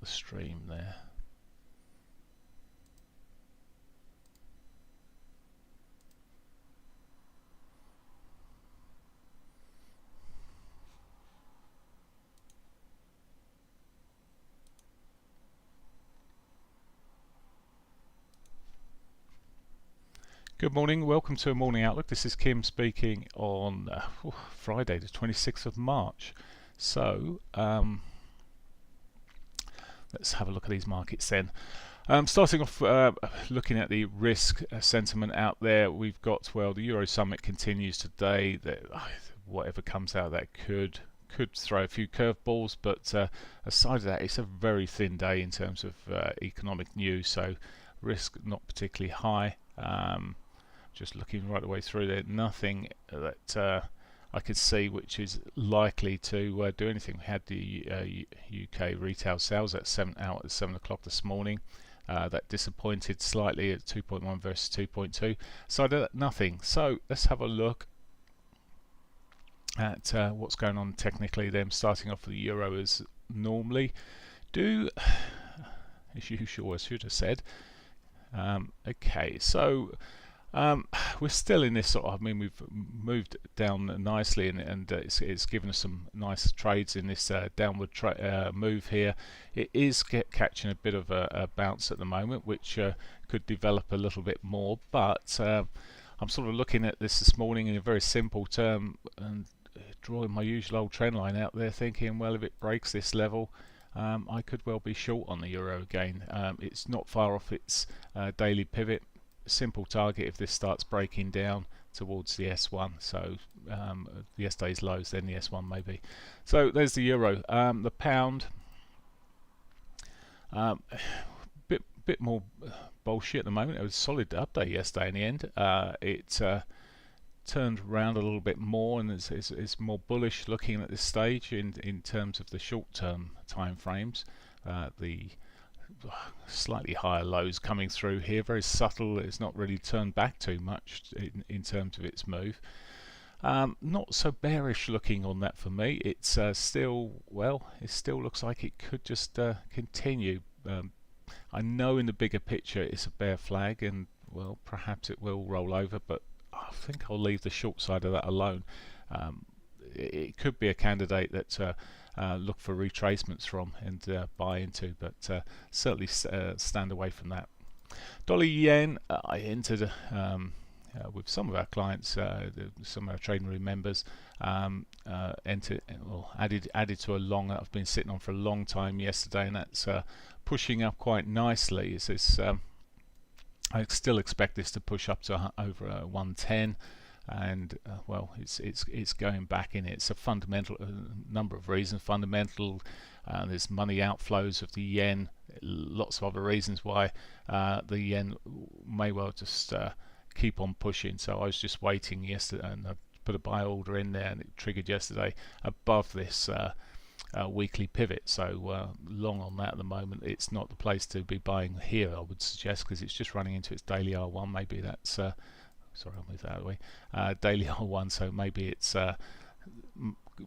the stream there. Good morning, welcome to a Morning Outlook. This is Kim speaking on Friday the 26th of March. So let's have a look at these markets then. Starting off looking at the risk sentiment out there, we've got, well, the Euro Summit continues today. Whatever comes out of that could throw a few curveballs, but aside of that, it's a very thin day in terms of economic news, so risk not particularly high. Just looking right the way through there, nothing that I could see which is likely to do anything. We had the UK retail sales at 7 o'clock this morning. That disappointed slightly at 2.1 versus 2.2. So nothing. So let's have a look at what's going on technically. Then starting off with the euro as normally. As usual, I should have said. Okay, so we're still in this sort of, I mean, we've moved down nicely, and it's given us some nice trades in this downward move here. It is catching a bit of a bounce at the moment, which could develop a little bit more, but I'm sort of looking at this morning in a very simple term and drawing my usual old trend line out there, thinking, well, if it breaks this level, I could well be short on the euro again. It's not far off its daily pivot. Simple target if this starts breaking down towards the S1, so yesterday's lows, then the S1 maybe. So there's the euro. The pound, bit more bullshit at the moment. It was a solid update yesterday in the end. It turned around a little bit more, and it's more bullish looking at this stage in terms of the short-term time frames. The slightly higher lows coming through here, very subtle. It's not really turned back too much in terms of its move. Not so bearish looking on that for me. It's still, well, it still looks like it could just continue. I know in the bigger picture it's a bear flag, and well, perhaps it will roll over, but I think I'll leave the short side of that alone. It could be a candidate that look for retracements from and buy into, but certainly stand away from that. Dollar yen, I entered with some of our clients, some of our trading room members, added to a long that I've been sitting on for a long time yesterday, and that's pushing up quite nicely. I still expect this to push up to over 110. And well, it's going back in. It's a fundamental number of reasons. Fundamental, there's money outflows of the yen. Lots of other reasons why the yen may well just keep on pushing. So I was just waiting yesterday, and I put a buy order in there, and it triggered yesterday above this weekly pivot. So long on that at the moment. It's not the place to be buying here, I would suggest, because it's just running into its daily R1. Maybe that's sorry, I'll move that out of the way. Daily R1, so maybe it's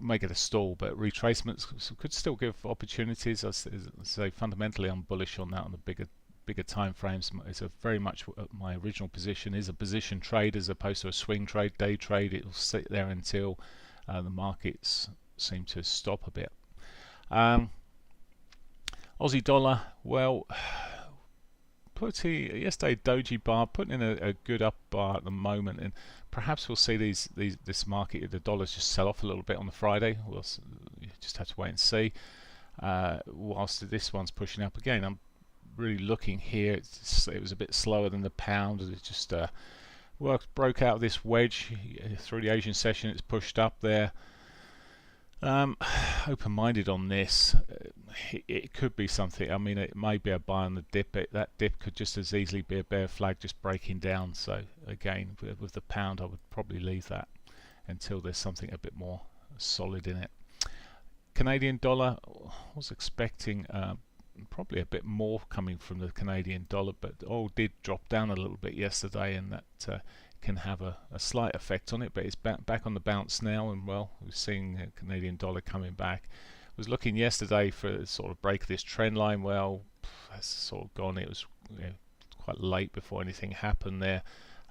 make it a stall, but retracements could still give opportunities. I say fundamentally I'm bullish on that on the bigger time frames. It's a very much my original position is a position trade as opposed to a swing trade, day trade. It will sit there until the markets seem to stop a bit. Aussie dollar, well, yesterday doji bar putting in a good up bar at the moment, and perhaps we'll see this market, the dollars, just sell off a little bit on the Friday. We'll just have to wait and see. Whilst this one's pushing up again, I'm really looking here. It was a bit slower than the pound. It just broke out of this wedge through the Asian session. It's pushed up there. Open-minded on this. It could be something. I mean, it may be a buy on the dip. That dip could just as easily be a bear flag just breaking down. So again, with the pound, I would probably leave that until there's something a bit more solid in it. Canadian dollar, I was expecting probably a bit more coming from the Canadian dollar, but oil did drop down a little bit yesterday, and that can have a slight effect on it, but it's back on the bounce now, and well, we're seeing the Canadian dollar coming back. Was looking yesterday for a sort of break of this trend line. Well, that's sort of gone. It was quite late before anything happened there,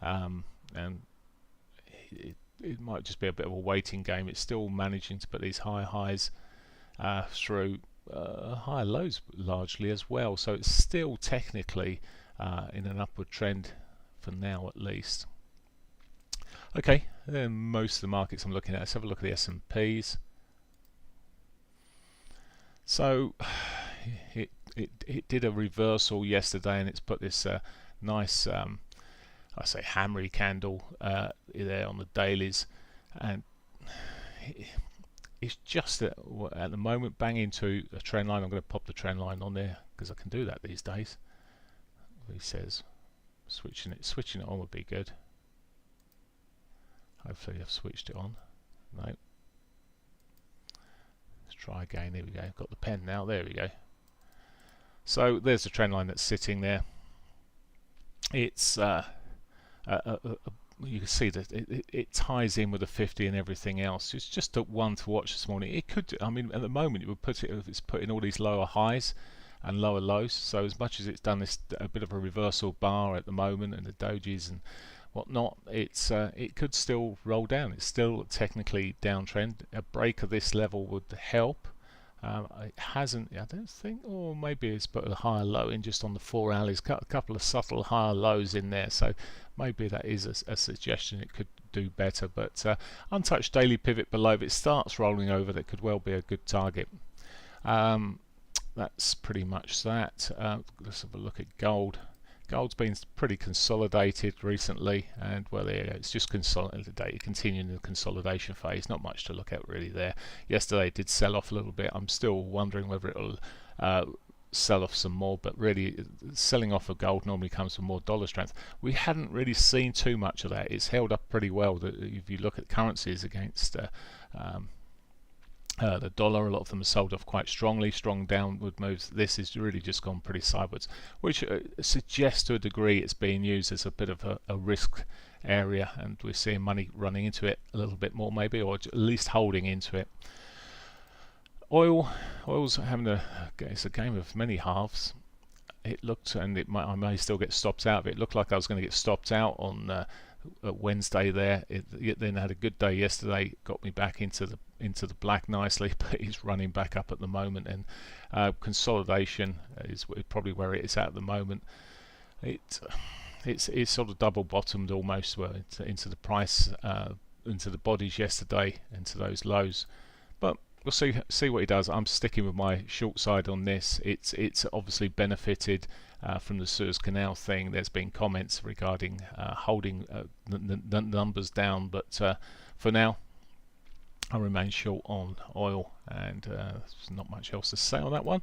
and it might just be a bit of a waiting game. It's still managing to put these high highs through higher lows largely as well, so it's still technically in an upward trend for now at least. Okay, then most of the markets I'm looking at, let's have a look at the S&Ps. So it did a reversal yesterday, and it's put this nice I say hammery candle there on the dailies, and it's just at the moment bang into a trend line. I'm going to pop the trend line on there because I can do that these days. He says switching it on would be good. Hopefully I've switched it on. No. Let's try again. Here we go. I've got the pen now. There we go. So there's the trend line that's sitting there. It's you can see that it ties in with the 50 and everything else. It's just a one to watch this morning. It could, I mean, at the moment it would put it, it's putting all these lower highs and lower lows. So as much as it's done this a bit of a reversal bar at the moment, and the dojis and whatnot, it's it could still roll down. It's still technically downtrend. A break of this level would help. It hasn't, I don't think, or maybe it's put a higher low in just on the 4 hours, a couple of subtle higher lows in there, so maybe that is a suggestion. It could do better, but untouched daily pivot below, if it starts rolling over, that could well be a good target. That's pretty much that. Let's have a look at gold. Gold's been pretty consolidated recently, and well, there you go. It's just consolidated, continuing the consolidation phase. Not much to look at really there. Yesterday it did sell off a little bit. I'm still wondering whether it'll sell off some more, but really selling off of gold normally comes from more dollar strength. We hadn't really seen too much of that. It's held up pretty well. If you look at currencies against the dollar, a lot of them are sold off quite strongly, strong downward moves. This has really just gone pretty sideways, which suggests to a degree it's being used as a bit of a risk area, and we're seeing money running into it a little bit more maybe, or at least holding into it. Oil's having it's a game of many halves. It looked, and I may still get stopped out of it. It looked like I was going to get stopped out on Wednesday there. It then had a good day yesterday, got me back into the black nicely, but it's running back up at the moment, and consolidation is probably where it is at the moment. It's sort of double bottomed almost, well, into the price, into the bodies yesterday, into those lows, but we'll see what he does. I'm sticking with my short side on this. It's obviously benefited from the Suez Canal thing. There's been comments regarding holding the numbers down, but for now I remain short on oil, and there's not much else to say on that one.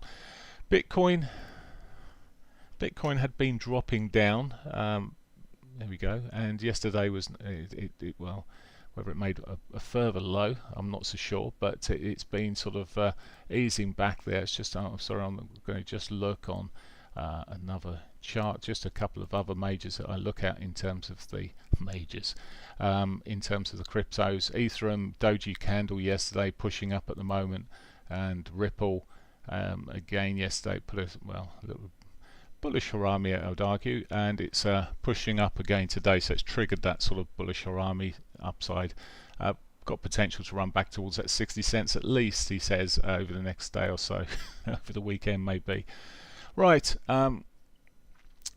Bitcoin had been dropping down. There we go. And yesterday was well, whether it made a further low, I'm not so sure, but it's been sort of easing back there. It's just, I'm sorry, I'm going to just look on another chart, just a couple of other majors that I look at in terms of the majors, in terms of the cryptos. Ethereum, doji candle yesterday pushing up at the moment, and Ripple again yesterday put a little bullish harami, I would argue, and it's pushing up again today, so it's triggered that sort of bullish harami upside. Got potential to run back towards that 60 cents at least, he says, over the next day or so, over the weekend maybe. Right, but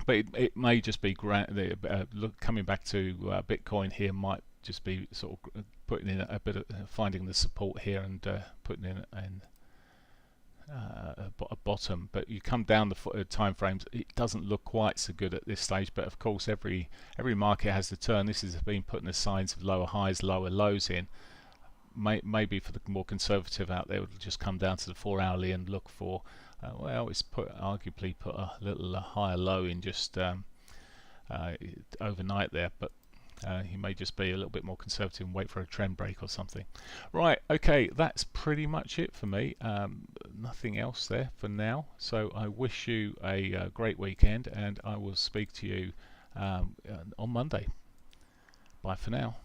it may just be coming back to Bitcoin here, might just be sort of putting in a bit of finding the support here and putting in a bottom. But you come down the time frames, it doesn't look quite so good at this stage, but of course every market has to turn. This has been putting the signs of lower highs, lower lows in. Maybe for the more conservative out there, it'll just come down to the 4 hourly and look for well, it's arguably put a little higher low in just overnight there, but he may just be a little bit more conservative and wait for a trend break or something. Right, okay, that's pretty much it for me. Nothing else there for now, so I wish you a great weekend, and I will speak to you on Monday. Bye for now.